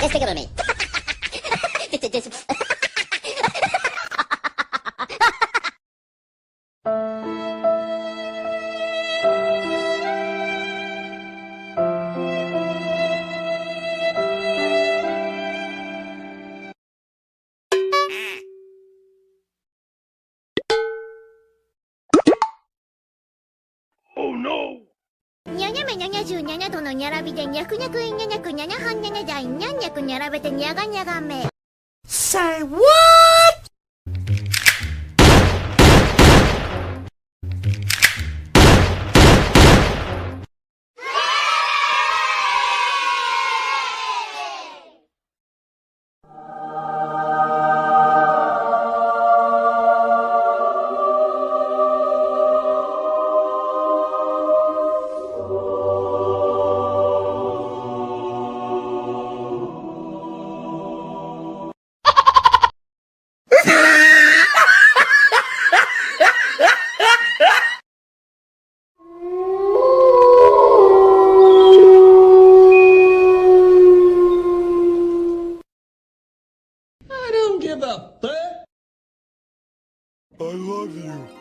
Destek alır mıyım? Oh no! にゃにゃめ77度のにゃらびでにゃくにゃくいにゃにゃくにゃにゃはんにゃにゃじゃいにゃんにゃくにゃらべてにゃがにゃがめ。Say what? I don't give a fuck. I love you.